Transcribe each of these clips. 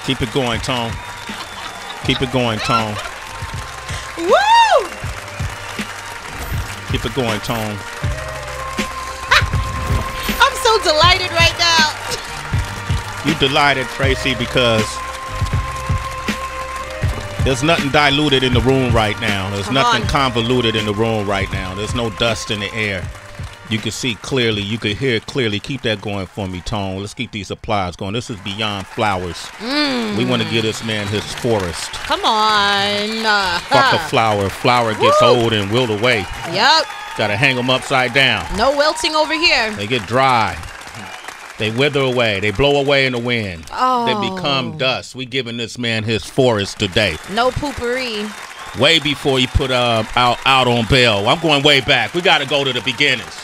Keep it going, Tone. Keep it going, Tone. Woo! Keep it going, Tone. I'm so delighted right now. You delighted, Tracy, because there's nothing diluted in the room right now. There's nothing convoluted in the room right now. There's no dust in the air. You can see clearly. You can hear clearly. Keep that going for me, Tone. Let's keep these applause going. This is beyond flowers. We want to give this man his forest. Come on. Fuck a flower. Flower gets old and wilt away. Yep. Got to hang them upside down. No wilting over here. They get dry. They wither away. They blow away in the wind. Oh. They become dust. We giving this man his forest today. No poopery. Way before he put out on bail. I'm going way back. We got to go to the beginnings.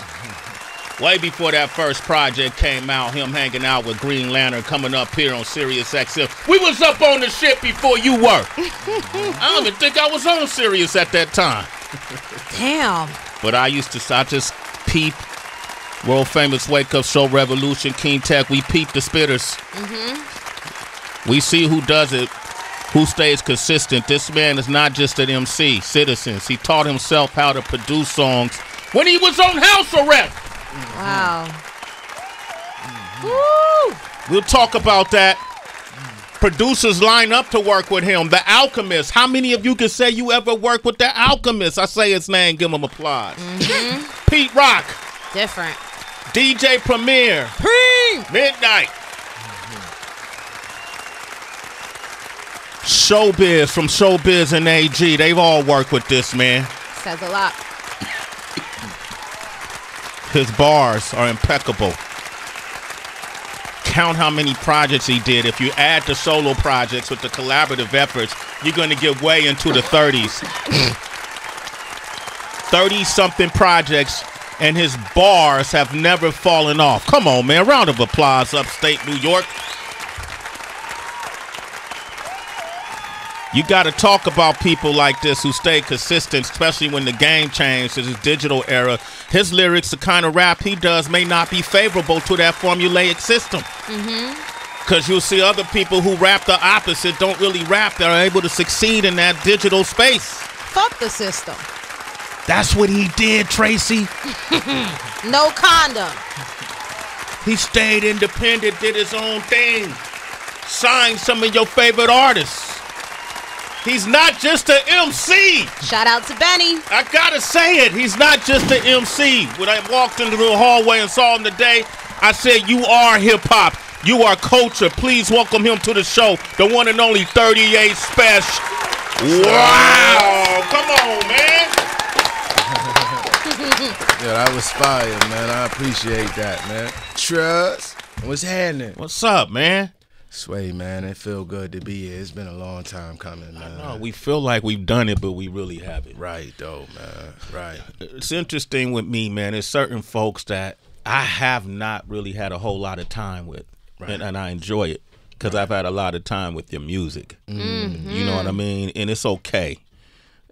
Way before that first project came out, him hanging out with Green Lantern, coming up here on Sirius XM. We was up on the shit before you were. I don't even think I was on Sirius at that time. Damn. But I just peep world famous wake up show Revolution, King Tech. We peep the spitters. We see who does it, who stays consistent. This man is not just an MC. Citizens. He taught himself how to produce songs when he was on house arrest. Wow. Woo! We'll talk about that. Producers line up to work with him. The Alchemist. How many of you can say you ever worked with The Alchemist? I say his name, give him applause. Pete Rock. Different. DJ Premier. Midnight. Showbiz from Showbiz and AG. They've all worked with this man. Says a lot. His bars are impeccable. Count how many projects he did. If you add the solo projects with the collaborative efforts, you're going to get way into the 30s. 30-something projects, and his bars have never fallen off. Come on, man. Round of applause, Upstate New York. You got to talk about people like this who stay consistent, especially when the game changed to this digital era. His lyrics, the kind of rap he does, may not be favorable to that formulaic system. Because you'll see other people who rap the opposite, don't really rap, that are able to succeed in that digital space. Fuck the system. That's what he did, Tracy. No condom. He stayed independent, did his own thing. Signed some of your favorite artists. He's not just an MC. Shout out to Benny. I gotta say it. He's not just an MC. When I walked into the hallway and saw him today, I said, you are hip-hop. You are culture. Please welcome him to the show. The one and only 38 Spesh. Wow. Come on, man. Yeah, that was fire, man. I appreciate that, man. Trust. What's happening? What's up, man? Sway, man, it feel good to be here. It's been a long time coming, man. I know, we feel like we've done it, but we really haven't. Right, though, man. Right. It's interesting with me, man. There's certain folks that I have not really had a whole lot of time with, and I enjoy it because I've had a lot of time with your music. You know what I mean? And it's okay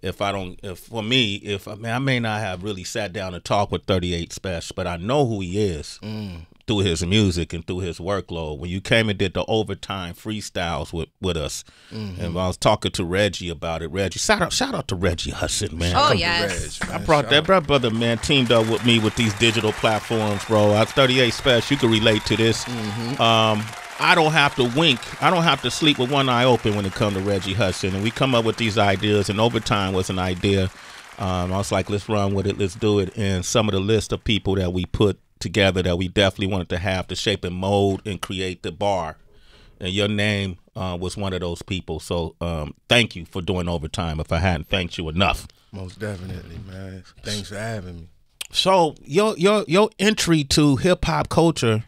if I don't. For me, I may not have really sat down and talked with 38 Spesh, but I know who he is. Through his music and through his workload. When you came and did the overtime freestyles with us, and I was talking to Reggie about it. Reggie, shout out to Reggie Hudson, man. Oh, yes. I brought that brother, man, teamed up with me with these digital platforms, bro. I was 38 Spesh. You can relate to this. I don't have to wink. I don't have to sleep with one eye open when it comes to Reggie Hudson. And we come up with these ideas, and overtime was an idea. I was like, let's run with it. Let's do it. And some of the list of people that we put together that we definitely wanted to have to shape and mold and create the bar, and your name was one of those people. So thank you for doing overtime if I hadn't thanked you enough. Most definitely, man. Thanks for having me. So your entry to hip-hop culture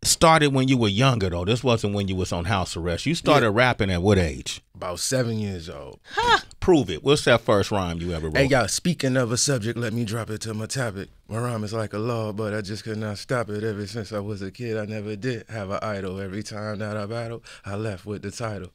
started when you were younger, though. This wasn't when you was on house arrest. You started rapping at what age? About 7 years old. Prove it. What's that first rhyme you ever wrote? Hey, y'all, speaking of a subject, let me drop it to my topic. My rhyme is like a law, but I just could not stop it. Ever since I was a kid, I never did have an idol. Every time that I battled, I left with the title.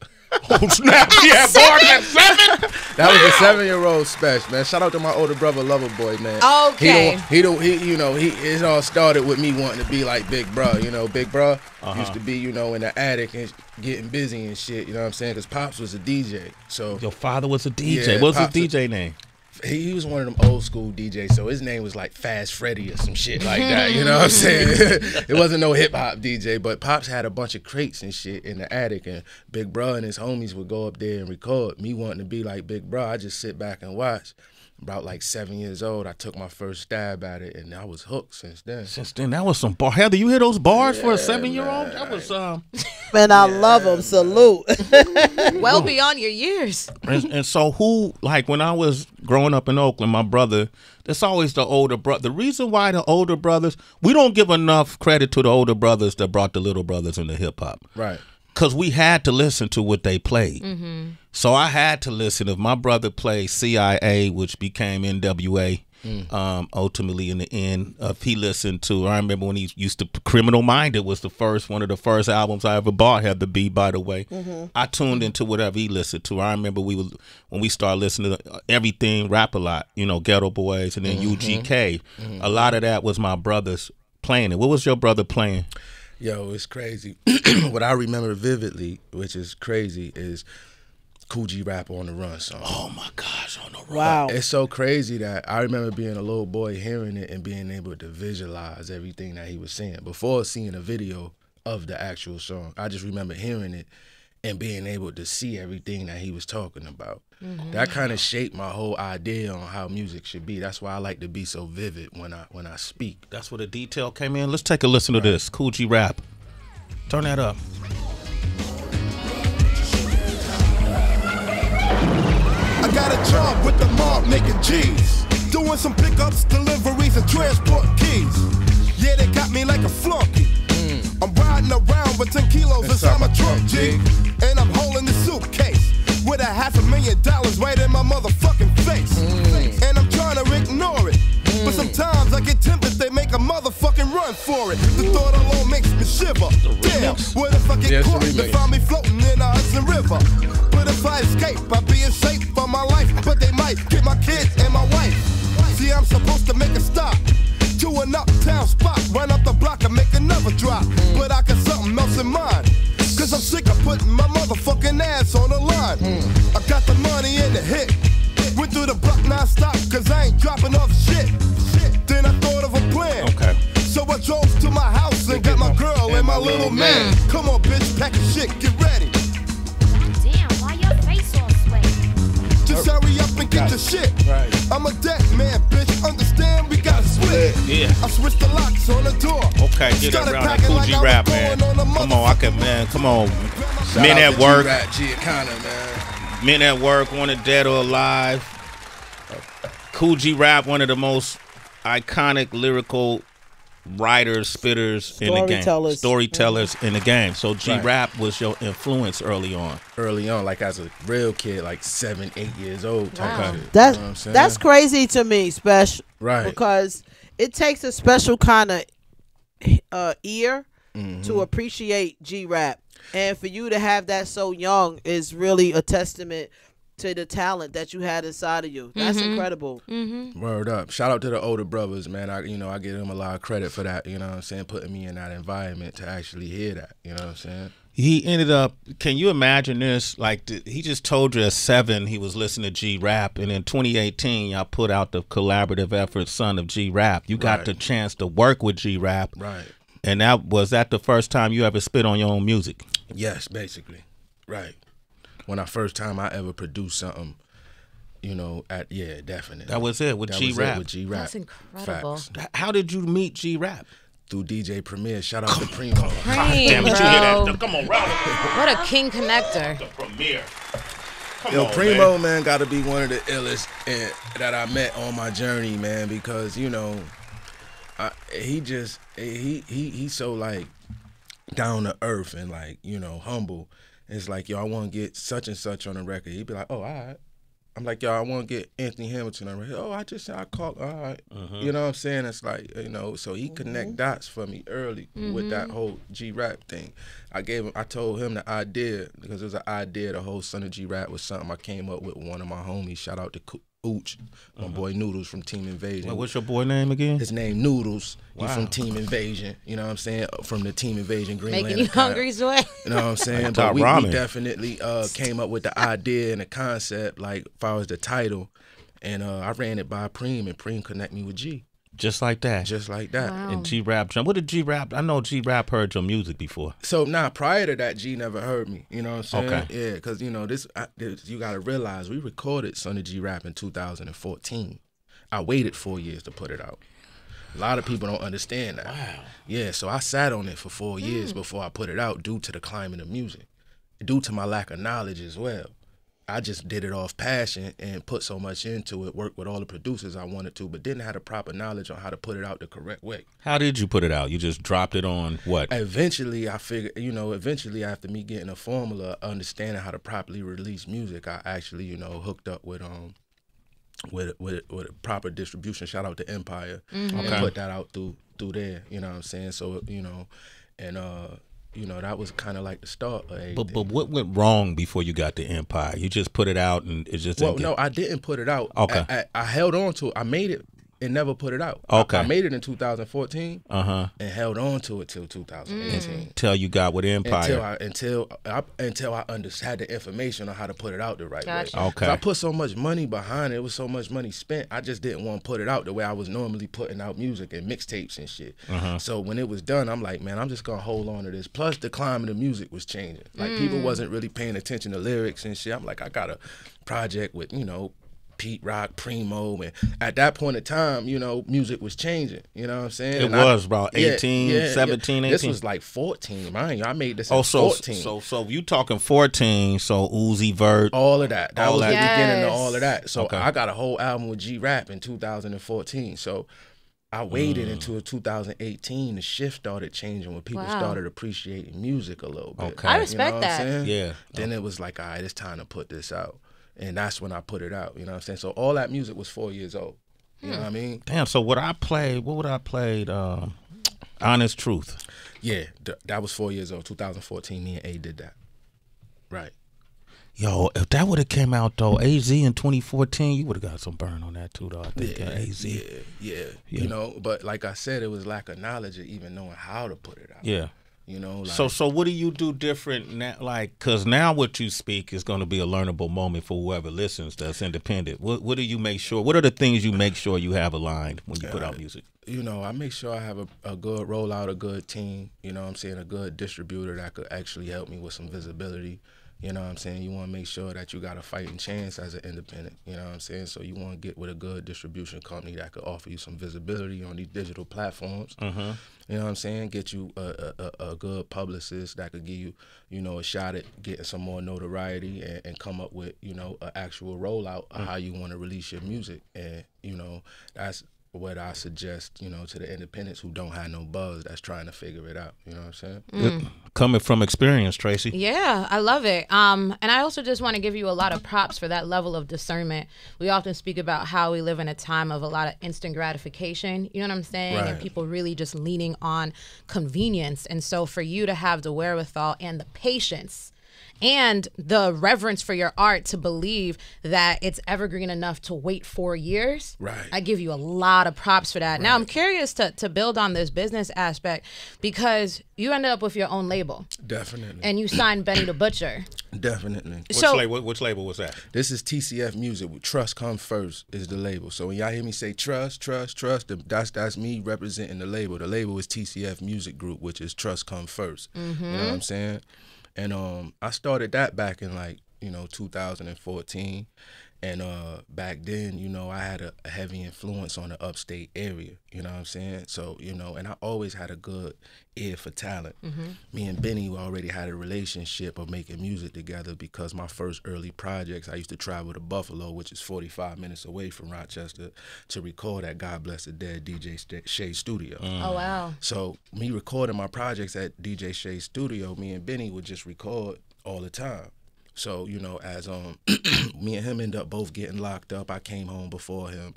Oh, snap. Yeah, born at 7? That was a 7-year-old Spesh, man. Shout out to my older brother, Loverboy, man. Okay. It all started with me wanting to be like Big Bruh. You know, Big Bruh used to be, in the attic and getting busy and shit. You know what I'm saying? Because Pops was a DJ. So Your father was a DJ. Yeah, What's his Pops DJ name? he was one of them old school DJs, so his name was like Fast Freddy or some shit like that. You know what I'm saying? It wasn't no hip hop DJ, but Pops had a bunch of crates and shit in the attic, and Big Bruh and his homies would go up there and record. Me wanting to be like Big Bruh, I just sit back and watch. About like 7 years old, I took my first stab at it, and I was hooked since then. Since then, that was some bar. Heather, you hear those bars for a 7-year-old? That was Man, I love him. Salute. Well beyond your years. and so who, like when I was growing up in Oakland, my brother, that's always the older brother. The reason why the older brothers, we don't give enough credit to the older brothers that brought the little brothers into hip hop. Right. Because we had to listen to what they played. Mm-hmm. So I had to listen. If my brother played CIA, which became NWA, ultimately in the end, if he listened to, I remember when he used to, Criminal Minded was one of the first albums I ever bought, had the B, by the way. Mm-hmm. I tuned into whatever he listened to. I remember when we started listening to everything, Rap a Lot, Ghetto Boys, and then UGK. Mm-hmm. A lot of that was my brothers playing it. What was your brother playing? Yo, it's crazy. What I remember vividly, which is crazy, is Kool G Rap on the Run song. Oh my gosh, on the Run. Wow. It's so crazy that I remember being a little boy hearing it and being able to visualize everything that he was saying before seeing a video of the actual song. I just remember hearing it and being able to see everything that he was talking about. Mm-hmm. That kind of shaped my whole idea on how music should be. That's why I like to be so vivid when I speak. That's where the detail came in. Let's take a listen to this. Kool G Rap. Turn that up. I got a job with the mob making G's, doing some pickups, deliveries, and transport keys. Yeah, they got me like a flunky. I'm riding around with 10 kilos inside my trunk, G. And I'm holding the suitcase with $500,000 right in my motherfucking face. And I'm trying to ignore it, but sometimes I get tempted, they make a motherfucking run for it. The thought alone makes me shiver. Damn, what if I get caught? They find me floating in a Hudson River. But if I escape, I'll be in shape for my life. But they might get my kids and my wife. See, I'm supposed to make a stop to an uptown spot, run up the block and make another drop. But I got something else in mind, cause I'm sick of putting my motherfucking ass on the line. I got the money in the hit, went through the block non-stop, cause I ain't dropping off shit. Then I thought of a plan. Okay. So I drove to my house and got my girl and my little man. Come on, bitch, pack your shit, get ready. Damn, why your face all sweaty? Just hurry up and get your shit. Right. I'm a deck man, bitch. Understand? We gotta split. Yeah. I switched the locks on the door. Okay, get Started around that packing Kool like G I was Rap, going man. on a Come on, man. Come on. Shout Men out at to work. G-Rap, G-Econo, man. Men at Work, wanted dead or alive. Kool G Rap, one of the most iconic lyrical writers, spitters in the game. Storytellers in the game. So G Rap was your influence early on. Early on, like as a real kid, like 7, 8 years old type of shit. That's you know what I'm saying? that's crazy to me, Spesh. Right. Because it takes a special kind of ear to appreciate G Rap, and for you to have that so young is really a testament to the talent that you had inside of you. That's incredible. Word up. Shout out to the older brothers, man. I give them a lot of credit for that, you know what I'm saying, putting me in that environment to actually hear that, you know what I'm saying? He ended up, can you imagine this? Like, he just told you at 7 he was listening to G Rap, and in 2018 y'all put out the collaborative effort Son of G Rap. You got the chance to work with G Rap. Right. And was that the first time you ever spit on your own music? Yes, basically. Right. When I first time I ever produced something, definitely. That was it with G Rap. With G Rap. That's incredible. Facts. How did you meet G Rap? Through DJ Premier. Shout out to Primo. Damn it, you hear that? Come on, round What a king connector. the Premier. Come Yo, on, Primo, man, got to be one of the illest that I met on my journey, man, because he's so like down to earth and like humble, And it's like, yo, I want to get such and such on the record. He'd be like, oh, all right. I'm like, yo, I want to get Anthony Hamilton on the record. Oh, I called, all right. You know what I'm saying? It's like, you know, so he connect dots for me early with that whole G-Rap thing. I told him the idea, because it was an idea, the whole Son of G-Rap was something I came up with one of my homies. Shout out to Ooch, my boy Noodles from Team Invasion. Wait, what's your boy name again? His name Noodles. Wow. He's from Team Invasion. You know what I'm saying? From the Team Invasion Green Making Lantern you hungry, Sway. You know what I'm saying? Like But we ramen. definitely came up with the idea and the concept, like, as far as the title. And I ran it by Preem, and Preem connect me with G. Just like that. Just like that. Wow. And G-Rap. What did G-Rap? I know G-Rap heard your music before. So prior to that, G never heard me. You know what I'm saying? Okay. Yeah, because you know this. You got to realize we recorded Son of G-Rap in 2014. I waited 4 years to put it out. A lot of people don't understand that. Wow. Yeah, so I sat on it for 4 years before I put it out, due to the climate of music, due to my lack of knowledge as well. I just did it off passion and put so much into it, worked with all the producers I wanted to, but didn't have the proper knowledge on how to put it out the correct way. How did you put it out? You just dropped it on what? Eventually, I figured, eventually after me getting a formula, understanding how to properly release music, I actually, hooked up with a proper distribution. Shout out to Empire, and Okay. put that out through there. You know what I'm saying? So that was kind of like the start of everything. But what went wrong before you got to Empire? You just put it out and it just didn't I didn't put it out. Okay. I held on to it. I made it and never put it out. Okay. I made it in 2014 and held on to it till 2018. till you got with Empire. Until I had the information on how to put it out the right Gotcha. way. Okay. 'Cause I put so much money behind it. It was so much money spent. I just didn't want to put it out the way I was normally putting out music and mixtapes and shit. So when it was done, I'm like, man, I'm just gonna hold on to this. Plus the climate of music was changing. Like people wasn't really paying attention to lyrics and shit. I'm like, I got a project with Pete Rock, Primo, and at that point in time, music was changing. You know what I'm saying? It And was about 18, 17, 18. This was like 14, mind you. I made this Oh, at so 14. so you talking 14? So Uzi Vert. All of that. That All was that. the beginning of Yes. all of that. So Okay. I got a whole album with G-Rap in 2014. So I waited until 2018. The shift started changing when people Wow. started appreciating music a little bit. Okay. I You respect what I'm that. saying? Yeah. Then it was like, all right, it's time to put this out. And that's when I put it out. You know what I'm saying? So all that music was 4 years old. You know what I mean? Damn. So what would I played? Honest Truth. Yeah, that was 4 years old. 2014, me and A did that. Right. Yo, if that would have came out though, AZ in 2014, you would have got some burn on that too, though. I think AZ. Yeah. But like I said, it was lack of knowledge of even knowing how to put it out. Yeah. Like, So what do you do different now? Like, cause now what you speak is going to be a learnable moment for whoever listens that's independent. What do you make sure? What are the things you make sure you have aligned when you put out music? I make sure I have a good rollout, a good team. You know what I'm saying? A good distributor that could actually help me with some visibility. You know what I'm saying? You want to make sure that you got a fighting chance as an independent. You know what I'm saying? So you want to get with a good distribution company that could offer you some visibility on these digital platforms. You know what I'm saying? Get you a good publicist that could give you, a shot at getting some more notoriety and come up with, an actual rollout of how you want to release your music. And, that's what I suggest, to the independents who don't have no buzz that's trying to figure it out. You know what I'm saying? Coming from experience, Tracy. Yeah, I love it. And I also just want to give you a lot of props for that level of discernment. We often speak about how we live in a time of a lot of instant gratification, you know what I'm saying? Right. And people really just leaning on convenience. And so for you to have the wherewithal and the patience and the reverence for your art to believe that it's evergreen enough to wait 4 years. Right. I give you a lot of props for that. Now I'm curious to build on this business aspect because you ended up with your own label Definitely. and you signed Benny the Butcher. Definitely. Which label was that? This is TCF Music. Trust Come First is the label. So when y'all hear me say trust, that's me representing the label. The label is TCF Music Group, which is Trust Come First. You know what I'm saying? And I started that back in 2014. And back then, I had a heavy influence on the Upstate area, you know what I'm saying? So, and I always had a good ear for talent. Me and Benny already had a relationship of making music together because my first early projects, I used to travel to Buffalo, which is 45 minutes away from Rochester, to record at God Bless the Dead DJ Shay Studio. Oh, wow. So me recording my projects at DJ Shay's studio, me and Benny would just record all the time. So, you know, as me and him end up both getting locked up, I came home before him.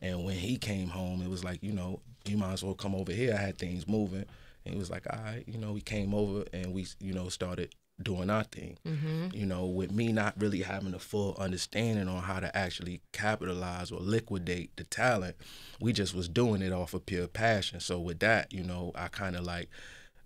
And when he came home, it was like, you know, you might as well come over here. I had things moving. And he was like, all right, you know, we came over and we, you know, started doing our thing. You know, with me not really having a full understanding on how to actually capitalize or liquidate the talent, we just was doing it off of pure passion. So with that, you know, I kind of like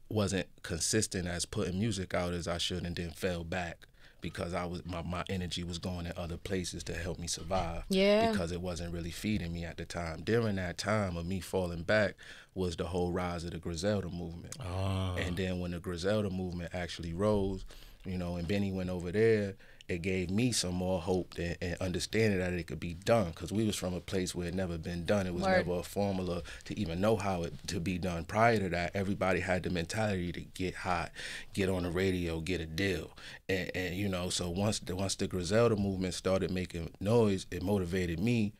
wasn't consistent as putting music out as I should, and then fell back because I was my energy was going in other places to help me survive. Yeah. Because it wasn't really feeding me at the time. During that time of me falling back was the whole rise of the Griselda movement. And then when the Griselda movement actually rose, you know, and Benny went over there, it gave me some more hope and understanding that it could be done, because we was from a place where it never been done. It was never a formula to even know how it to be done. Prior to that, everybody had the mentality to get hot, get on the radio, get a deal. And you know, so once the Griselda movement started making noise, it motivated me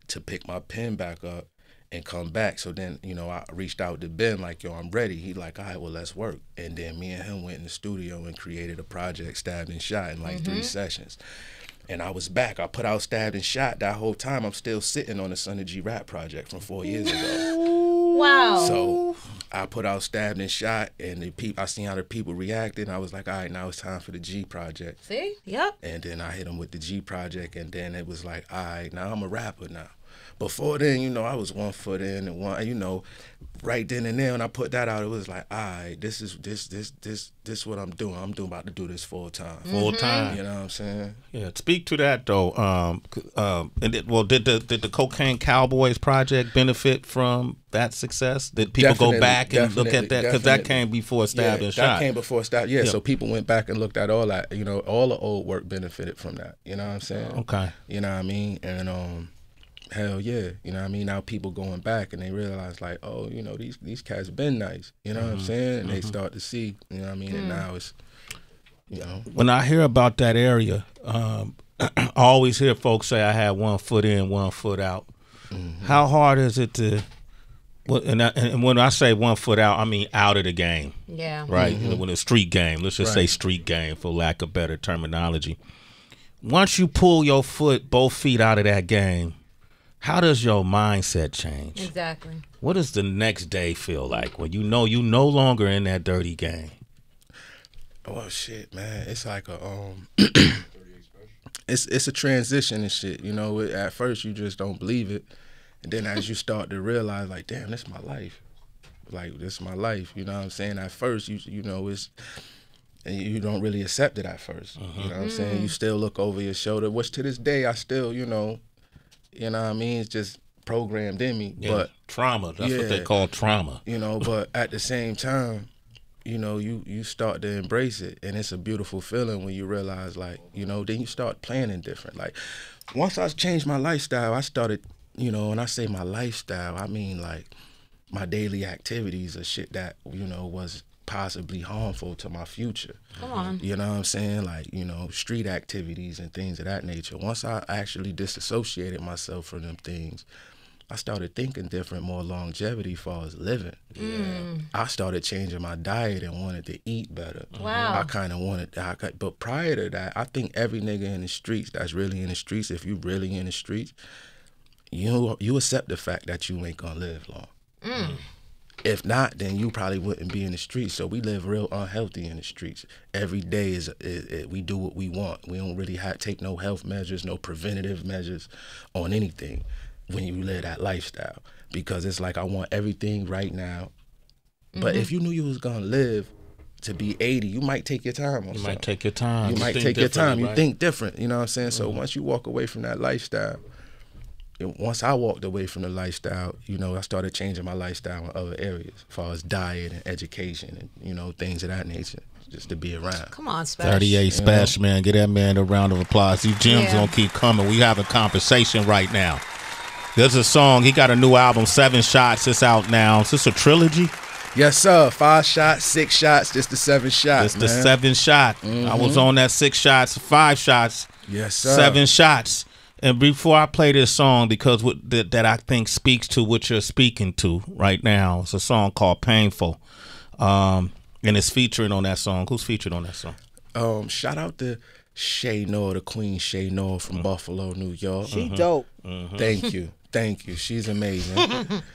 to pick my pen back up and come back. So then, you know, I reached out to Ben like, yo, I'm ready. He like, all right, well, let's work. And then me and him went in the studio and created a project, Stabbed and Shot, in like 3 sessions. And I was back. I put out Stabbed and Shot. That whole time, I'm still sitting on the Son of G Rap project from 4 years ago. Wow. So I put out Stabbed and Shot, and I seen how the people reacted. And I was like, all right, now it's time for the G project. See? Yep. And then I hit him with the G project, and then it was like, all right, now I'm a rapper now. Before then, you know, I was 1 foot in and one, you know, right then and there when I put that out, it was like, all right, this what I'm doing. I'm about to do this full time. Full time. You know what I'm saying? Yeah. Speak to that though. Did the Cocaine Cowboys project benefit from that success? Did people go back and look at that? Because that came before Stabbed and Shot. That came before Stabbed. Yeah, so people went back and looked at all that. You know, all the old work benefited from that. You know what I'm saying? Okay. You know what I mean? And hell yeah, you know what I mean? Now people going back and they realize like, oh, you know, these cats been nice, you know what I'm saying? And they start to see, you know what I mean? And now it's, you know. When I hear about that area, I always hear folks say I had 1 foot in, 1 foot out. How hard is it to, and when I say 1 foot out, I mean out of the game. Yeah. Right? When it's street game, let's just say street game for lack of better terminology. Once you pull your both feet out of that game, how does your mindset change? Exactly. What does the next day feel like when you know you no longer in that dirty game? Oh shit, man! It's like a it's a transition and shit. You know, at first you just don't believe it, and then as you start to realize, like, damn, this is my life. Like, this is my life. You know what I'm saying? At first, you know, it's. And you don't really accept it at first. You know what I'm saying? You still look over your shoulder, which to this day I still, you know what I mean? It's just programmed in me. Yeah, but trauma. That's what they call trauma. You know, but at the same time, you know, you start to embrace it, and it's a beautiful feeling when you realize, like, you know, then you start planning different. Like, once I changed my lifestyle, I started, you know, when I say my lifestyle, I mean like my daily activities or shit that, you know, was possibly harmful to my future. Come on. You know what I'm saying? Like, you know, street activities and things of that nature. Once I actually disassociated myself from them things, I started thinking different, more longevity as far as living. I started changing my diet and wanted to eat better. Wow. I kind of wanted, but prior to that, I think every nigga in the streets that's really in the streets, if you really in the streets, you accept the fact that you ain't gonna live long. If not, then you probably wouldn't be in the streets. So we live real unhealthy in the streets. Every day is we do what we want. We don't really take no health measures, no preventative measures on anything when you live that lifestyle. Because it's like, I want everything right now. But if you knew you was gonna live to be 80, you might take your time on something. Might take your time. You might take your time. You think different, you know what I'm saying? So once you walk away from that lifestyle, once I walked away from the lifestyle, you know, I started changing my lifestyle in other areas as far as diet and education and, you know, things of that nature, just to be around. Come on, Spesh. 38 Spesh, man. Give that man a round of applause. These gems gonna keep coming. We have a conversation right now. There's a song. He got a new album, 7 Shots. It's out now. Is this a trilogy? Yes, sir. 5 shots, 6 shots. Just the 7 shots. It's the 7 shot. I was on that 6 shots, 5 shots. Yes, sir. 7 shots. And before I play this song, because that I think speaks to what you're speaking to right now, it's a song called Painful. And it's featuring on that song. Who's featured on that song? Shout out to Shay Noah, the Queen Shay Noah from Buffalo, New York. She dope. Thank you. Thank you. She's amazing.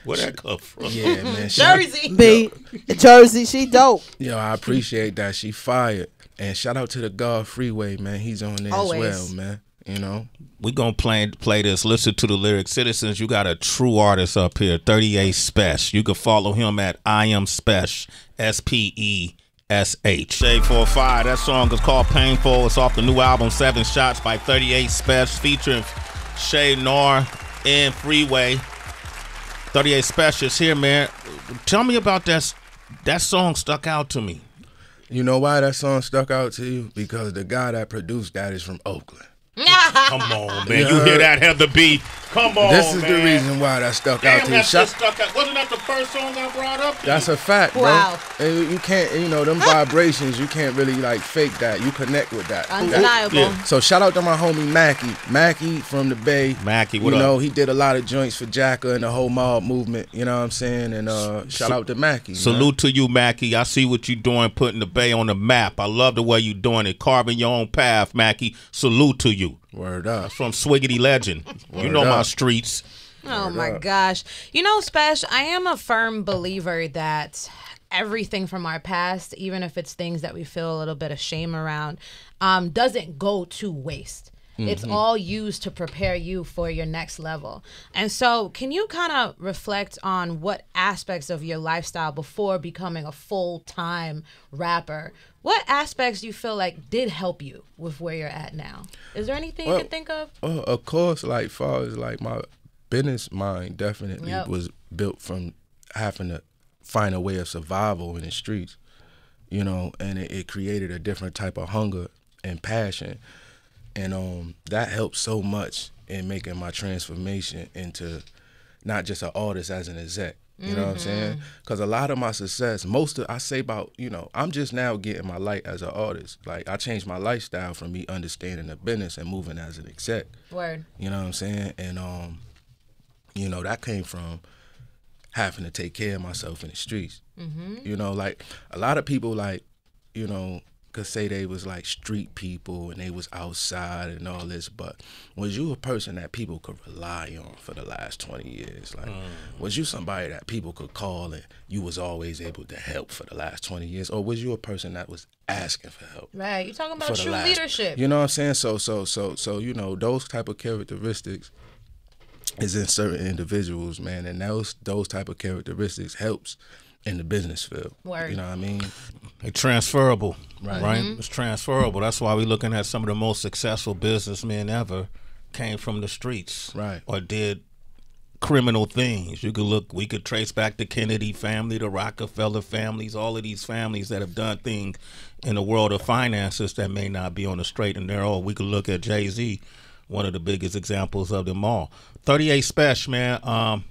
Where that come from? Yeah, man. Jersey. B, Jersey, she dope. Yo, I appreciate that. She fired. And shout out to the God Freeway, man. He's on there Always. as well, man. You know? We gonna play this. Listen to the lyrics. Citizens, you got a true artist up here, 38 Spesh. You can follow him at I am Spesh, SPESH. Shade 45. That song is called Painful. It's off the new album 7 Shots by 38 Spesh, featuring Shay Noah and Freeway. 38 Spesh is here, man. Tell me about that song stuck out to me. You know why that song stuck out to you? Because the guy that produced that is from Oakland. Come on, man. You hear that, Heather B? Come on, This is man. the reason why that stuck out Damn, to you. that shit stuck out. Wasn't that the first song I brought up? That's a fact, bro. Wow. And you can't, them vibrations, you can't really like fake that. You connect with that. Undeniable. Yeah. So shout out to my homie Mackie from the Bay. Mackie, what you up? know, he did a lot of joints for Jacka and the whole mob movement. You know what I'm saying? And shout out to Mackie. Salute to you, Mackie. I see what you doing, putting the Bay on the map. I love the way you doing it, carving your own path, Mackie. Salute to you. Word up. From Swiggity Legend. You Word know my up. streets. Oh my gosh. You know, Spesh, I am a firm believer that everything from our past, even if it's things that we feel a little bit of shame around, doesn't go to waste. It's all used to prepare you for your next level. And so can you kind of reflect on what aspects of your lifestyle before becoming a full-time rapper, what aspects you feel like did help you with where you're at now? Is there anything you can think of? Of course, like far as like my business mind definitely was built from having to find a way of survival in the streets, and it created a different type of hunger and passion. And that helped so much in making my transformation into not just an artist as an exec. You know what I'm saying? Because a lot of my success, I say about, I'm just now getting my light as an artist. Like, I changed my lifestyle from me understanding the business and moving as an exec. Word. You know what I'm saying? And, that came from having to take care of myself in the streets. Like, a lot of people, could say they was like street people and they was outside and all this, but was you a person that people could rely on for the last 20 years? Like, was you somebody that people could call and you was always able to help for the last 20 years? Or was you a person that was asking for help? Right, you're talking about true leadership. You know what I'm saying? So, those type of characteristics is in certain individuals, man, and those type of characteristics helps in the business field. Word. You know what I mean? They're transferable, Right. It's transferable. That's why we're looking at some of the most successful businessmen ever came from the streets, Right. or did criminal things. We could trace back the Kennedy family, the Rockefeller families, all of these families that have done things in the world of finances that may not be on the straight and narrow. We could look at Jay-Z, one of the biggest examples of them all. 38 Spesh, man.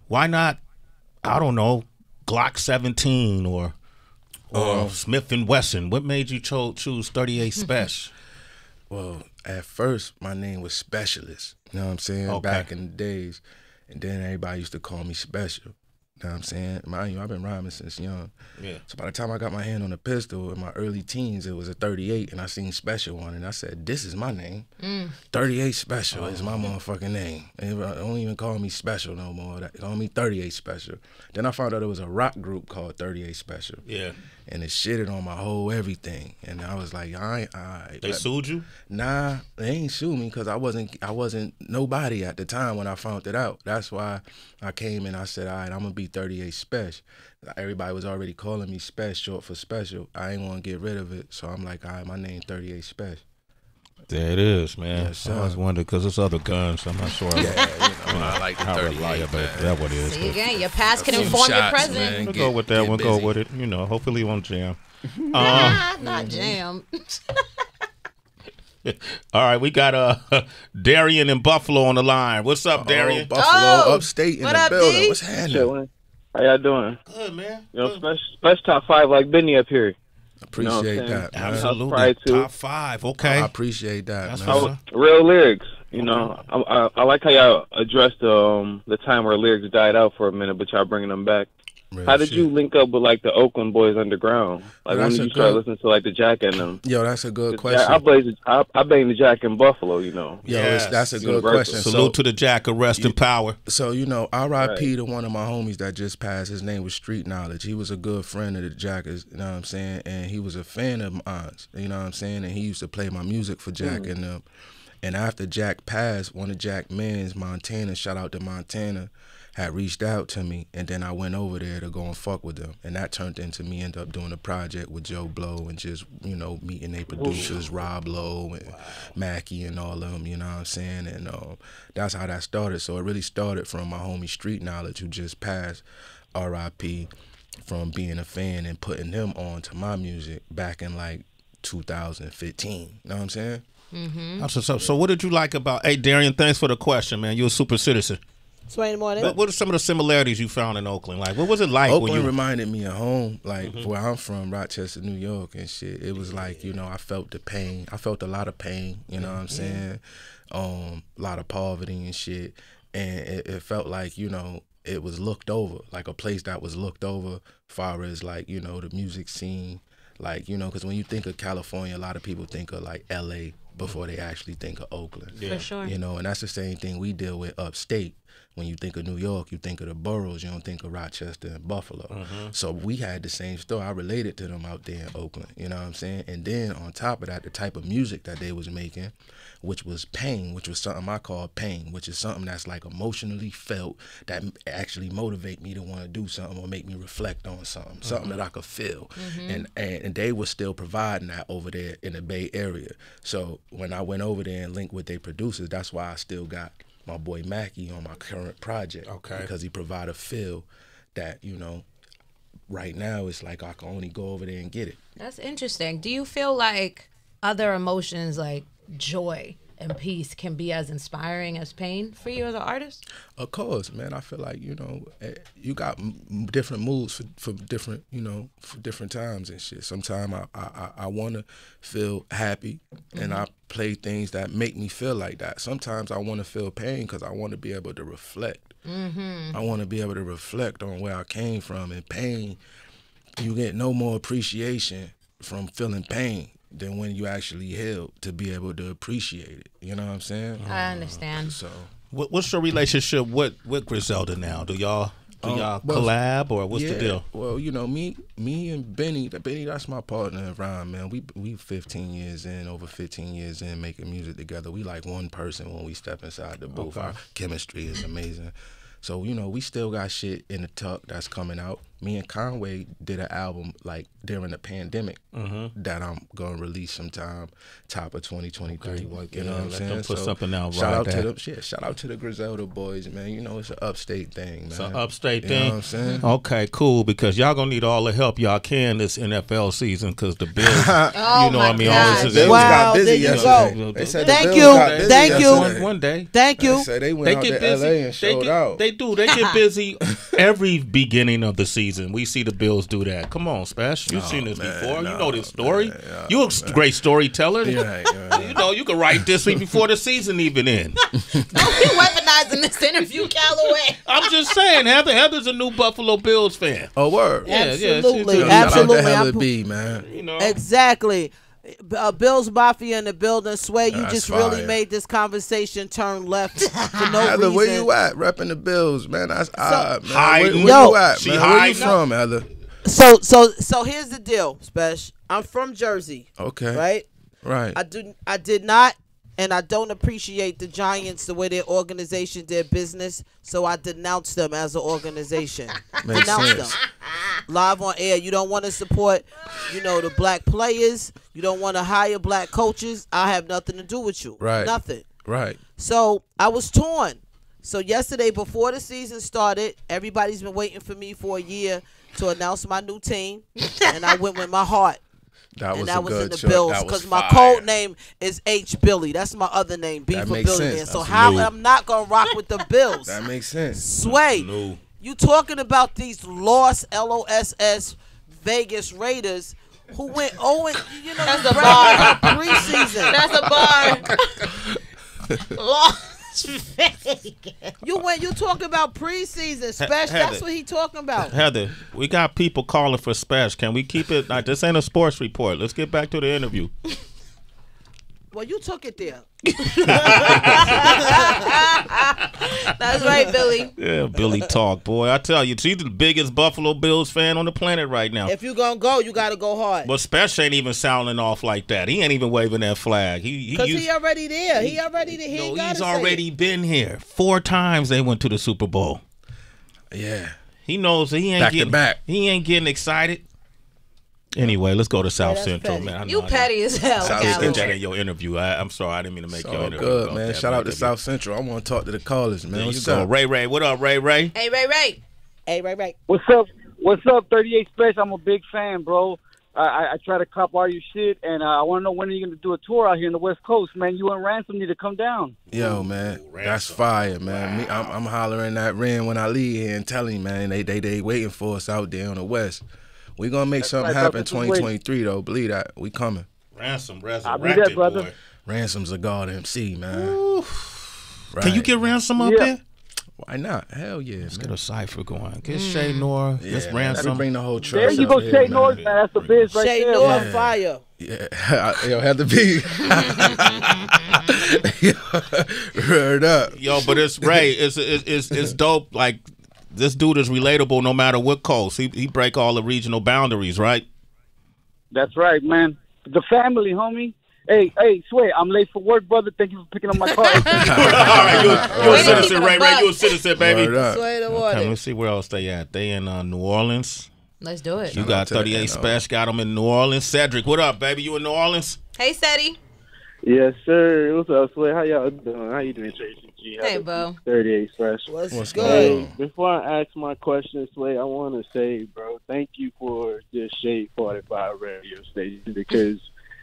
Why not, I don't know, Glock 17 or Smith & Wesson? What made you choose 38 Spesh? Well, at first, my name was Specialist. You know what I'm saying? Okay. Back in the days. And then everybody used to call me Special. You know what I'm saying? Mind you, I've been rhyming since young. Yeah. So by the time I got my hand on a pistol in my early teens, it was a 38, and I seen Special on it. And I said, this is my name. 38 Special is my motherfucking name. And don't even call me Special no more. Call me 38 Special. Then I found out there was a rock group called 38 Special. Yeah. And it shitted on my whole everything. And I was like, all right. They sued you? Nah, they ain't sue me because I wasn't nobody at the time when I found it out. That's why I came and I said, all right, I'm gonna be 38 Spesh. Everybody was already calling me Spesh, short for special. I ain't want to get rid of it, so I'm like, all right, my name 38 Spesh. There it is, man. Yes, I sir. always wondered because it's other guns. I'm not sure. I like the how 38, reliable man. that what it is. See, again, your past can few inform your shots, present. man. We'll Get- go with that get one. Go busy. with it. Hopefully it won't jam. Not jam. All right, we got Darian in Buffalo on the line. What's up, Darian? Buffalo, Oh, Upstate in what the up, building. D? What's happening? How y'all doing? Good, man. You know, Spesh top 5 like Benny up here. Appreciate what I'm saying? that, man. Absolutely. Pride too. Top 5. Okay. I appreciate that, That's man. what's Oh, up. real lyrics. You know, I like how y'all addressed the time where lyrics died out for a minute, but y'all bringing them back. Real How did shit. you link up with like the Oakland boys underground? Like when That's did a you start good- listening to like the Jack and them? Yo, that's a good I question. bang the Jack in Buffalo, you know. Yo, Yes. that's a good Universal. question. Salute to the Jack of Rest in Power. So, you know, R.I.P. Right. to one of my homies that just passed. His name was Street Knowledge. He was a good friend of the Jackers, you know what I'm saying? And he was a fan of mine, you know what I'm saying? And he used to play my music for Jack and them. And after Jack passed, one of Jack Mans, Montana, shout out to Montana, had reached out to me, and then I went over there to go and fuck with them. And that turned into me end up doing a project with Joe Blow and just, you know, meeting their producers, Rob Lowe and Mackie and all of them, you know what I'm saying? And that's how that started. So it really started from my homie Street Knowledge, who just passed, R.I.P., from being a fan and putting him on to my music back in like 2015. You know what I'm saying? So what did you like about? Hey, Darian, thanks for the question, man. You're a super citizen. Sway in the morning. What are some of the similarities you found in Oakland? Like, what was it like Oakland when you? reminded me of home, like where I'm from, Rochester, New York, and shit. It was like, you know, I felt the pain. I felt a lot of pain. You know what I'm saying? A lot of poverty and shit, and it felt like, you know, it was looked over, like a place that was looked over, far as like, you know, the music scene, like, you know, because when you think of California, a lot of people think of like L.A. before they actually think of Oakland. For sure. You know, and that's the same thing we deal with upstate. When you think of New York, you think of the boroughs, you don't think of Rochester and Buffalo. So we had the same story. I related to them out there in Oakland, you know what I'm saying? And then on top of that, the type of music that they was making, which was pain, which was something I call pain, which is something that's like emotionally felt that actually motivate me to want to do something or make me reflect on something, something that I could feel. And they were still providing that over there in the Bay Area. So when I went over there and linked with their producers, that's why I still got my boy Mackie on my current project. Okay. Because he provide a feel that, you know, right now it's like I can only go over there and get it. That's interesting. Do you feel like other emotions like joy and peace can be as inspiring as pain for you as an artist? Of course, man. I feel like, you know, you got different moods for different, you know, for different times and shit. Sometimes I want to feel happy and I play things that make me feel like that. Sometimes I want to feel pain because I want to be able to reflect. I want to be able to reflect on where I came from. And pain, you get no more appreciation from feeling pain than when you actually heal to be able to appreciate it. You know what I'm saying? I understand. So What's your relationship with Griselda now? Do y'all well, collab or what's the deal? Well, you know, me and Benny, that's my partner in rhyme, man. We 15 years in, over 15 years in making music together. We like one person when we step inside the booth. Okay. Our chemistry is amazing. So, you know, we still got shit in the tuck that's coming out. Me and Conway did an album like during the pandemic that I'm gonna release sometime top of 2023. Okay. You know what I'm Let saying? them put something out shout right out there. to them. Shit, shout out to the Griselda boys, man. You know, it's an upstate thing, man. It's an upstate You thing. know what I'm saying? Okay, cool. Because y'all gonna need all the help y'all can this NFL season. Because the Bills, Oh you know, my what I mean, God. always The Bills Wow, got busy there you yesterday. go. They said Thank the Bills you. got busy Thank you. yesterday. one day. Thank They you. said they went They out get to busy. LA and showed out. They do. They get busy every beginning of the season. We see the Bills do that. Come on, Spesh. You've seen this before. You know this story. You're a great storyteller. Yeah. You know, you can write this week before the season even ends. Don't be weaponizing this interview, Calloway. I'm just saying, Heather's a new Buffalo Bills fan. Oh, word. Yeah, Absolutely. yeah, Absolutely. Shout out to Heather I'm- B, man. You know, Exactly. Bills Mafia in the building. Sway, you That's just really fire. made this conversation turn left for no Heather, reason. where you at? Repping the Bills, man. That's odd, man. hiding. Where Yo, you at, she man? Where you hiding. from, Heather? So here's the deal, Spesh. I'm from Jersey, Okay. right? Right. I did not, and I don't appreciate the Giants the way their organization did business. So I denounced them as an organization. Makes Denounced sense. them live on air. You don't want to support, you know, the black players. You don't want to hire black coaches. I have nothing to do with you. Right. Nothing. Right. So I was torn. So yesterday, before the season started, everybody's been waiting for me for a year to announce my new team, and I went with my heart. That was And a that was good in the choice. Bills That was because my fire. code name is H Billy. That's my other name, B That for makes billionaire. sense. So That's how new. I'm not gonna rock with the Bills? That makes sense. Sway, No. you talking about these lost LOSS Vegas Raiders who went 0 and you know That's a bar bar. preseason. That's a bar. Lost. You talking about preseason Spesh? That's what he talking about. Heather, we got people calling for Spesh. Can we keep it? Like, this ain't a sports report. Let's get back to the interview. Well, you took it there. That's right, Billy. Yeah, Billy talk, boy. I tell you, she's the biggest Buffalo Bills fan on the planet right now. If you gonna go, you gotta go hard. But Spesh ain't even sounding off like that. He ain't even waving that flag. Because he already there. He already there. He's already been here. 4 times they went to the Super Bowl. Yeah. He knows he ain't back getting to back. He ain't getting excited. Anyway, let's go to South Central, petty. man. You petty as hell. South I Central. did that in your interview. I'm sorry, I didn't mean to make It's your all interview. good, about man. that, Shout out to man. South Central. I want to talk to the callers, man. There you What's go. up? Ray Ray. What up, Ray Ray? Hey, Ray. Hey, right. What's up? What's up, 38 Spesh? I'm a big fan, bro. I try to cop all your shit, and I want to know when are you going to do a tour out here in the West Coast, man? You and Ransom need to come down. Yo, man, Ooh, that's Ransom. fire, man. Me, I'm hollering at Ren when I leave here and telling him, man, they waiting for us out there on the West. We gonna make something right, happen brother. 2023 though. Believe that. We coming. Ransom, I'll be there, brother. boy. Ransom's a god MC, man. Right. Can you get Ransom up Yeah. here? Why not? Hell yeah, Let's man. get a cipher going. Get Shay Nora. Yeah, Get man, Ransom. that'd bring the whole There trust you up go, here, Shay man. Norris, man. That's the biz right Shay there, Noah man. fire. Yeah, yo, had to be. Word up. Yo, but it's Ray. It's dope. Like, this dude is relatable no matter what coast. He break all the regional boundaries, right? That's right, man. The family, homie. Hey, Sway, I'm late for work, brother. Thank you for picking up my car. All right, you a Wait, citizen, keep it Ray. a Ray, buck. you a citizen, baby. Word up. Sway the Okay, water. let's see where else they at. They in New Orleans. Let's do it. You Shout got out to the 38 NO. Spesh. Got them in New Orleans. Cedric, what up, baby? You in New Orleans? Hey, Seti. Yes, sir. What's up, Sway? How y'all doing? How you doing, Tracy G? Hey, Bo. 38 Fresh. What's What's good? going on? Before I ask my question, Sway, I want to say, bro, thank you for this Shade 45 radio station, because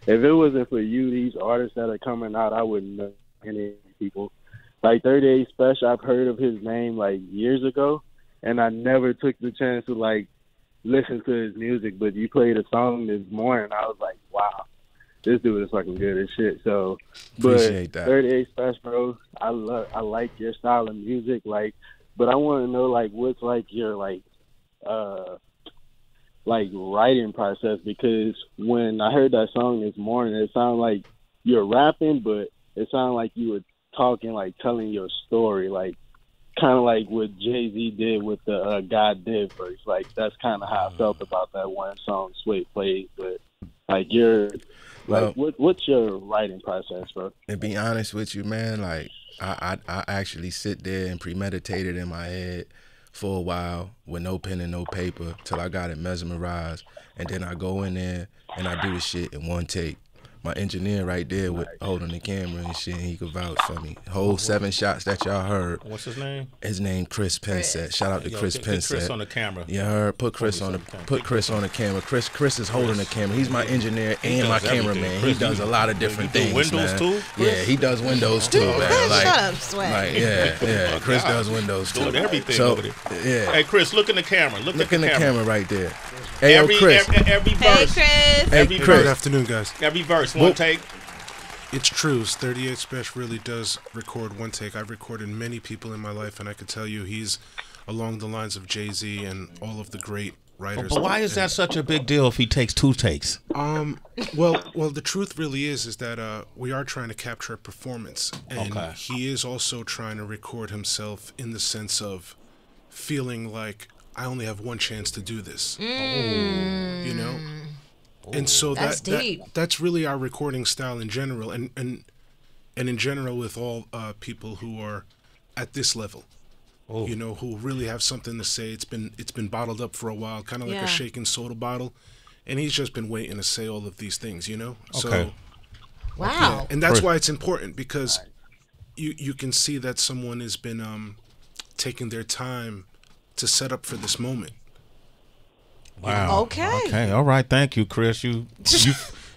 if it wasn't for you, these artists that are coming out, I wouldn't know any people. Like 38 Spesh, I've heard of his name like years ago, and I never took the chance to like listen to his music. But you played a song this morning, I was like, wow, this dude is fucking good as shit. So, Appreciate but that. 38 Spesh, bro, I like your style of music, like, but I want to know like what's like your like writing process, because when I heard that song this morning, it sounded like you're rapping, but it sounded like you were talking, like telling your story, like kind of like what Jay-Z did with the God Did verse. Like that's kind of how I felt about that one song Sway played. But like you're like, what's your writing process, bro? To be honest with you, man, like I actually sit there and premeditate it in my head for a while with no pen and no paper till I got it mesmerized, and then I go in there and I do the shit in one take. My engineer right there with holding the camera and shit, he could vouch for me. Whole 7 shots that y'all heard. What's his name? His name Chris Pensett. Shout out to Yo, Chris get Chris Pensett. on the camera. You heard? Put Chris on the camera. Chris is holding the camera. He's my engineer and my does everything. cameraman. He Chris, does a lot of you different do things. Windows man. too, Yeah, Chris? he does Windows too, man. Like, Shut up, Sway. like yeah. Chris does Windows too. Doing everything So, over there. yeah. Hey, Chris, look in the camera. Look in at the camera right there. Hey, Every, yo, Chris. every Hey, verse. Chris. Hey, Every Chris. Good afternoon, guys. Every verse. One take. It's true. 38 Spesh really does record one take. I've recorded many people in my life, and I could tell you he's along the lines of Jay-Z and all of the great writers. But why is that such a big deal if he takes 2 takes? Well, the truth really is that we are trying to capture a performance, and Okay. he is also trying to record himself in the sense of feeling like I only have one chance to do this. You know. And so That's deep. that's really our recording style in general, and in general with all people who are at this level, you know, who really have something to say. It's been bottled up for a while, kind of like Yeah. a shaken soda bottle, and he's just been waiting to say all of these things, you know. Okay. So, Wow. and that's why it's important, because you can see that someone has been taking their time to set up for this moment. Wow. Okay. All right. Thank you, Chris. You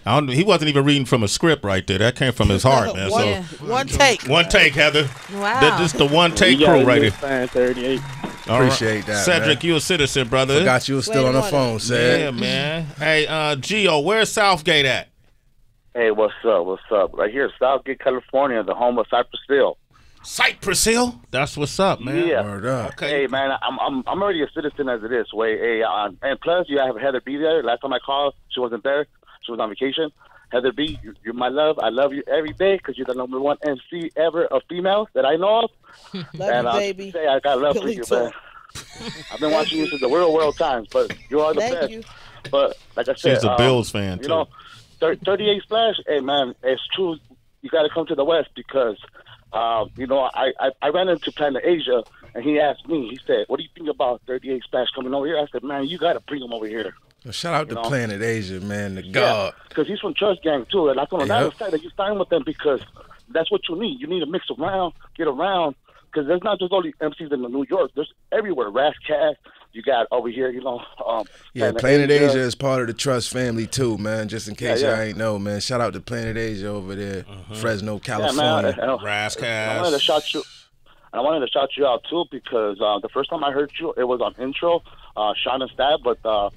he wasn't even reading from a script right there. That came from his heart, man. So One take. one take, Heather. Wow. This the one take You crew got right a here. fan 38. All right. Appreciate that, Cedric, man. you a citizen, brother. Forgot you was still on the phone, Ced. Yeah, man. Hey, Gio, where's Southgate at? Hey, what's up? What's up? Right here, Southgate, California, the home of Cypress Hill. Cypress Hill. That's what's up, man. Yeah. Word up. Okay. Hey, man, I'm already a citizen as it is. Way, hey, and plus you have Heather B there. Last time I called, she wasn't there. She was on vacation. Heather B, you're my love. I love you every day because you're the #1 MC ever of females that I know of. Love you, baby. Say I got love Billy for you, talk. man. I've been watching you since the world times, but you are the Thank best. you. But like I said, She's a Bills fan, you too. know, 38 Splash. Hey, man, it's true. You got to come to the West because, you know, I ran into Planet Asia and he asked me. He said, "What do you think about 38 Splash coming over here?" I said, "Man, you got to bring him over here." Well, shout out to know? Planet Asia, man. The Yeah, God. because he's from Trust Gang too, and I told him Yep. that's excited that you signed with them because that's what you need. You need to mix around, get around, because there's not just only MCs in New York. There's everywhere. Rascast, you got over here, you know. Yeah, Planet Asia is part of the Trust family too, man. Just in case Yeah, y'all ain't know, man. Shout out to Planet Asia over there, Fresno, Yeah, California. man. I wanted to shout you. I wanted to shout you out too because the first time I heard you, it was on intro, Sean and Stab, but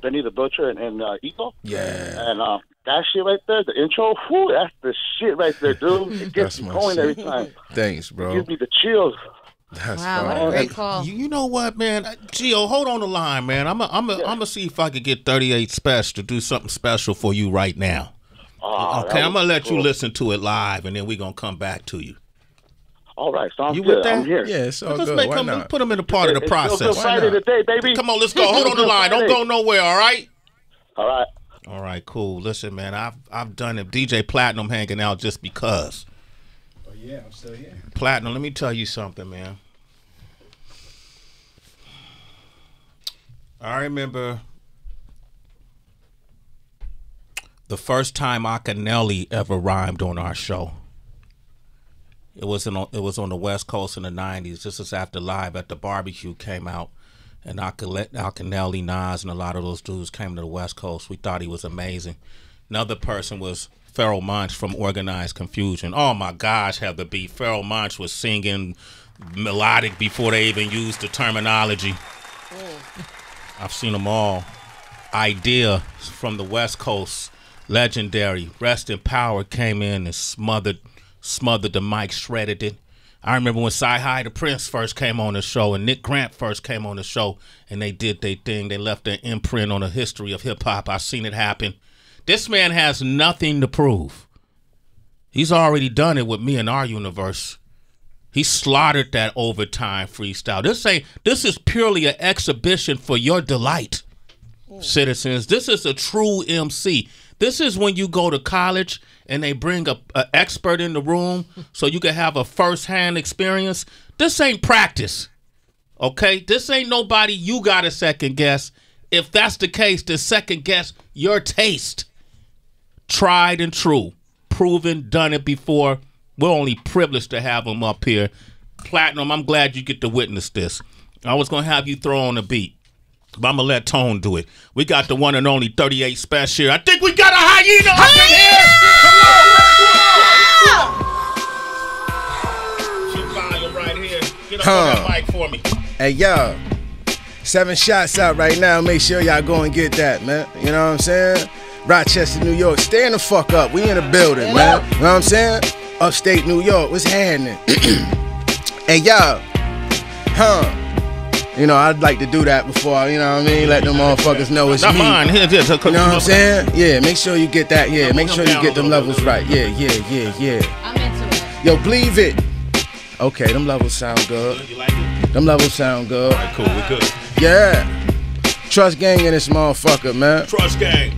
Benny the Butcher and Ito. Yeah. And that shit right there, the intro, whew, that's the shit right there, dude. It gets That's me my going shit. every time. Thanks, It bro. gives me the chills. That's Wow, what fine. a great call. You know what, man? Gio, hold on the line, man. I'm gonna see if I could get 38 Spesh to do something special for you right now. Okay, I'm gonna let you listen to it live, and then we're gonna come back to you. All right, sounds You good. with that? I'm here. Yeah, it's all Let's good. make Why them, not? put them in a part of the It's process. still Friday not? today, baby. Come on, let's go. Hold on the line. Don't go nowhere. All right. All right. All right, cool. Listen, man, I've done it. DJ Platinum hanging out just because. Oh yeah, I'm still here. Platinum, let me tell you something, man. I remember the first time Akinelli ever rhymed on our show. It was on the West Coast in the 90s. This is after Live at the Barbecue came out. And Akinelli, Nas, and a lot of those dudes came to the West Coast. We thought he was amazing. Another person was Pharoah Monch from Organized Confusion. Oh, my gosh, Heather B. Pharoah Monch was singing melodic before they even used the terminology. I've seen them all. Idea from the West Coast, legendary. Rest in Power came in and smothered the mic, shredded it. I remember when Sci-Hi the Prince first came on the show and Nick Grant first came on the show and they did their thing. They left their imprint on the history of hip-hop. I've seen it happen. This man has nothing to prove. He's already done it with me in our universe. He slaughtered that overtime freestyle. This is purely an exhibition for your delight, citizens. This is a true MC. This is when you go to college and they bring a expert in the room so you can have a first-hand experience. This ain't practice, okay? This ain't nobody you got to second guess. If that's the case, then second guess your taste. Tried and true, proven, done it before. We're only privileged to have him up here. Platinum, I'm glad you get to witness this. I was going to have you throw on a beat, but I'm going to let Tone do it. We got the one and only 38 Spesh here. I think we got a hyena up in here. Come on. She fire right here. Get up on that mic for me. Hey, y'all. 7 shots out right now. Make sure y'all go and get that, man. You know what I'm saying? Rochester, New York. Stand the fuck up. We in the building, man. You know what I'm saying? Upstate New York. What's happening? Hey, y'all. You know, I'd like to do that before, you know what I mean? Let them motherfuckers know it's me. Not mine. Here, you know what I'm saying? Yeah, make sure you get that. Yeah, make sure you get them levels right. Yeah. I'm into it. Yo, believe it. Okay, them levels sound good. You like it? Them levels sound good. All right, cool. We good. Yeah. Trust gang in this motherfucker, man. Trust gang.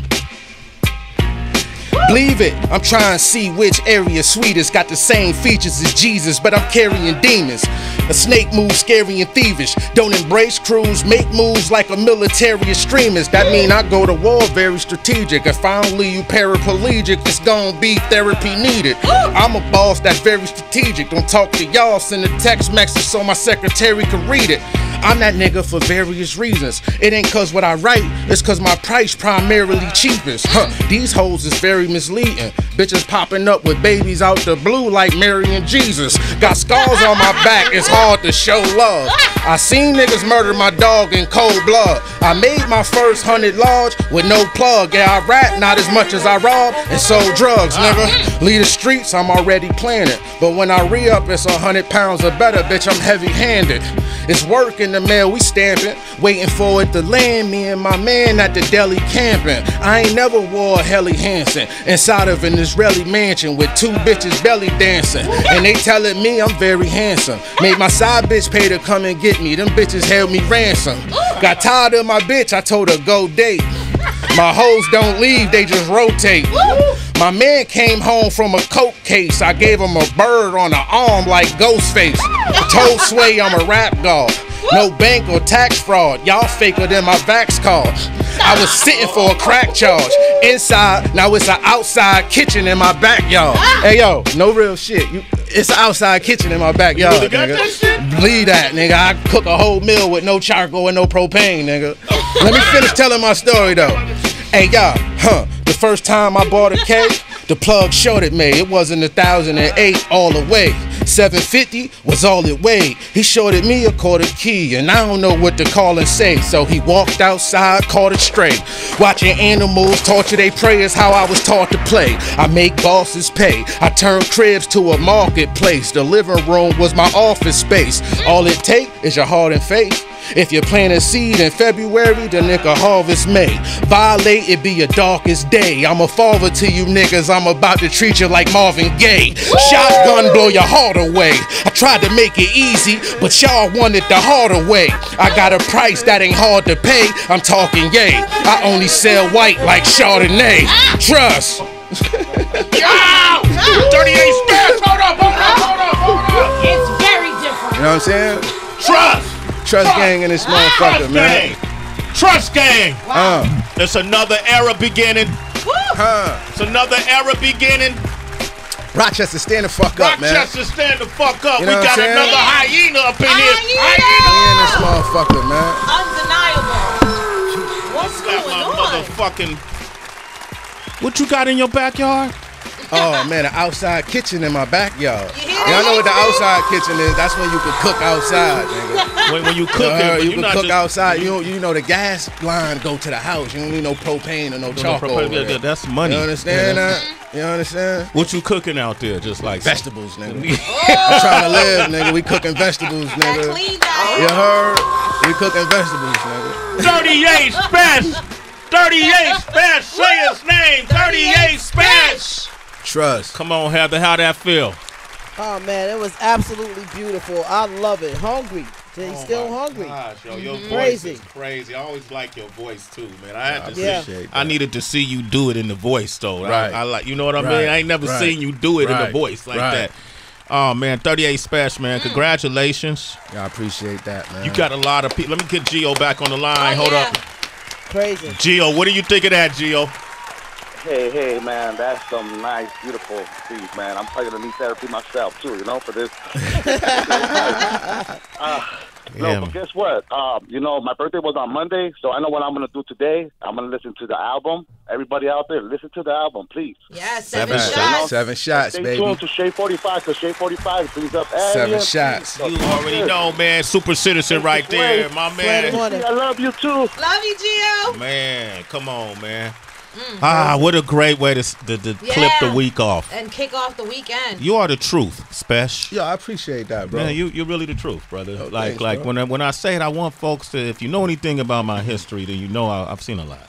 Believe it, I'm trying to see which area sweetest got the same features as Jesus, but I'm carrying demons. A snake moves scary and thievish. Don't embrace crews, make moves like a military extremist. That mean I go to war very strategic. If I don't leave you paraplegic, it's gonna be therapy needed. I'm a boss that's very strategic. Don't talk to y'all, send a text message so my secretary can read it. I'm that nigga for various reasons. It ain't cause what I write, it's cause my price primarily cheapest. These hoes is very misleading. Bitches popping up with babies out the blue like Mary and Jesus. Got scars on my back, it's hard to show love. I seen niggas murder my dog in cold blood. I made my first 100 large with no plug. Yeah, I rap not as much as I rob and sold drugs, nigga. Leave the streets, I'm already planning. But when I re-up, it's 100 pounds or better, bitch, I'm heavy-handed. It's work in the mail, we stamping, waiting for it to land. Me and my man at the deli camping. I ain't never wore a Helly Hansen inside of an Israeli mansion with 2 bitches belly dancing. And they telling me I'm very handsome. Made my side bitch pay to come and get me. Them bitches held me ransom. Got tired of my bitch, I told her go date. My hoes don't leave, they just rotate. My man came home from a coke case. I gave him a bird on the arm like Ghostface. Told Sway I'm a rap god. No bank or tax fraud. Y'all faker than my Vax card. I was sitting for a crack charge. Inside, now it's an outside kitchen in my backyard. Hey yo, no real shit. It's an outside kitchen in my backyard, You really got that shit? Believe that, nigga. I cook a whole meal with no charcoal and no propane, nigga. Let me finish telling my story though. Hey y'all, the first time I bought a cake, the plug shorted me. It wasn't 1,008 all the way. 750 was all it weighed. He shorted me a quarter key, and I don't know what to call and say. So he walked outside, caught it straight. Watching animals torture they prey is how I was taught to play. I make bosses pay. I turn cribs to a marketplace. The living room was my office space. All it take is your heart and faith. If you plant a seed in February, the nigga harvest May. Violate, it be your darkest day. I'm a father to you niggas, I'm about to treat you like Marvin Gaye. Shotgun blow your heart away. I tried to make it easy, but y'all wanted the harder way. I got a price that ain't hard to pay, I'm talking yay. I only sell white like Chardonnay. Trust. Yo! 38 Spesh, hold up. It's very different. You know what I'm saying? Trust. Trust gang in this motherfucker, man. Trust gang. Wow. It's another era beginning. It's another era beginning. Rochester, stand the fuck up, man. Rochester, stand the fuck up. You know we got another hyena up in here. In this motherfucker, man. Undeniable. What's going on? Motherfucking. What you got in your backyard? Oh man, an outside kitchen in my backyard. Y'all know what the outside kitchen is? That's when you can cook outside, nigga. When you cook, you can cook outside. You know the gas line go to the house. You don't need no propane or no charcoal. That's money. You understand that? You understand? What you cooking out there? Just like vegetables, nigga. I'm trying to live, nigga. We cooking vegetables, nigga. You heard? We cooking vegetables, nigga. 38 Spesh. 38 Spesh. Say his name. 38 Spesh. Trust. Come on, Heather. How that feel? Oh man, it was absolutely beautiful. I love it. Hungry. He's still hungry. Gosh, yo, your voice Crazy. is crazy. I always like your voice too, man. I had to appreciate that. I needed to see you do it in the voice though. Right. I like, you know what I mean? Right. I ain't never Right. seen you do it in the Right. voice like Right. that. Oh man, 38 Spesh, man. Congratulations. Yeah, I appreciate that, man. You got a lot of people. Let me get Gio back on the line. Hold up. Crazy. Gio, what do you think of that, Gio? Hey, man, that's some nice, beautiful speech, man. I'm probably gonna need therapy myself too, you know, for this. But guess what? My birthday was on Monday, so I know what I'm gonna do today. I'm gonna listen to the album. Everybody out there, listen to the album, please. Yeah, seven shots. 7 shots, Stay baby. tuned to Shade 45, because Shade 45 brings up 7 shots. You already know, man. Super citizen right there, my man. I love you too. Love you, Gio. Man, come on, man. What a great way to clip the week off. And kick off the weekend. You are the truth, Spesh. Yo, I appreciate that, bro. Man, you're really the truth, brother. Oh, like thanks, bro. when I say it, I want folks to, if you know anything about my history, then you know I've seen a lot.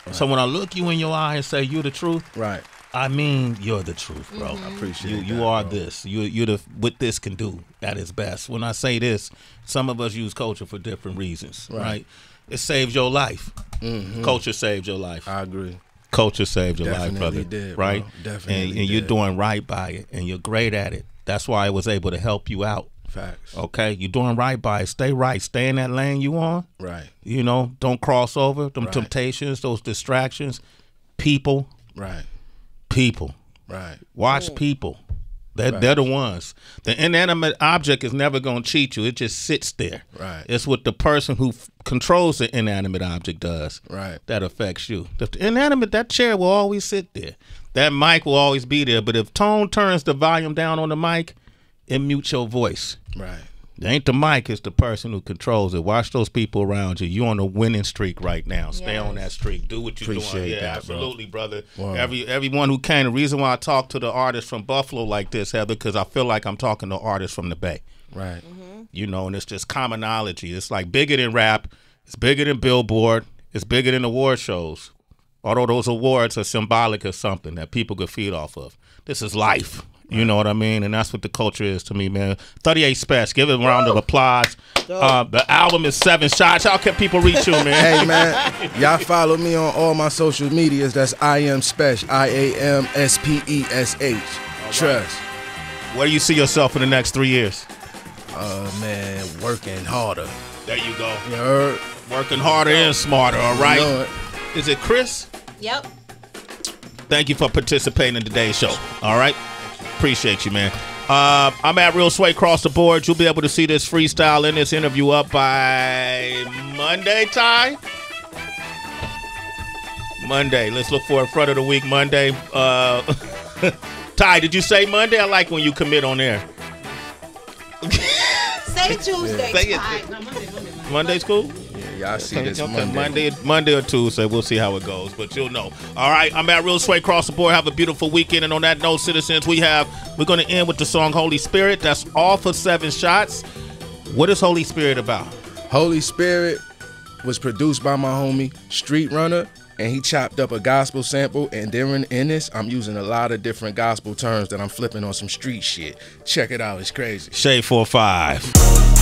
Right. So when I look you in your eye and say you're the truth, right? I mean you're the truth, bro. I appreciate you. that, You are bro. this. You're the what this can do at its best. When I say this, some of us use culture for different reasons, right? It saves your life. Mm-hmm. Culture saved your life. I agree. Culture saved your life, Definitely brother. did, right? bro. Definitely and you're did. doing right by it, and you're great at it. That's why I was able to help you out. Facts. Okay, you're doing right by it. Stay right. Stay in that lane you on. Right. You know, don't cross over them Right. temptations, those distractions. People. Right. People. Right. Watch people. They're the ones. The inanimate object is never going to cheat you. It just sits there. Right. It's what the person who controls the inanimate object does. Right. That affects you. The inanimate, that chair will always sit there. That mic will always be there. But if Tone turns the volume down on the mic, it mutes your voice. Right. It ain't the mic, it's the person who controls it. Watch those people around you. You're on a winning streak right now. Stay on that streak. Do what you're doing. Yeah, that, absolutely, brother. Wow. Everyone who can. The reason why I talk to the artists from Buffalo like this, Heather, because I feel like I'm talking to artists from the Bay. Right. You know, and it's just commonality. It's like bigger than rap. It's bigger than Billboard. It's bigger than award shows. Although those awards are symbolic of something that people could feed off of. This is life. You know what I mean? And that's what the culture is to me, man. 38 Spesh. Give it a round of applause. The album is 7 shots. How can people reach you, man? Hey, man. Y'all follow me on all my social medias. That's I am Spesh. IAMSPESH. Trust. Where do you see yourself in the next 3 years? Man, working harder. There you go. You heard? Working harder and smarter, all right? You know it. Is it Chris? Yep. Thank you for participating in today's show. All right? Appreciate you, man. I'm at Real Sway across the board. You'll be able to see this freestyle in this interview up by Monday, Ty? Monday. Let's look for a front of the week Monday. Ty, did you say Monday? I like when you commit on there. Say Tuesday. Say it. Monday's cool? Y'all see this Monday or Tuesday. We'll see how it goes, but you'll know. All right, I'm at Real Sway across the board. Have a beautiful weekend. And on that note, citizens, we're going to end with the song Holy Spirit. That's all for 7 shots. What is Holy Spirit about? Holy Spirit was produced by my homie Street Runner, and he chopped up a gospel sample, and then in this, I'm using a lot of different gospel terms that I'm flipping on some street shit. Check it out. It's crazy. Shade 45.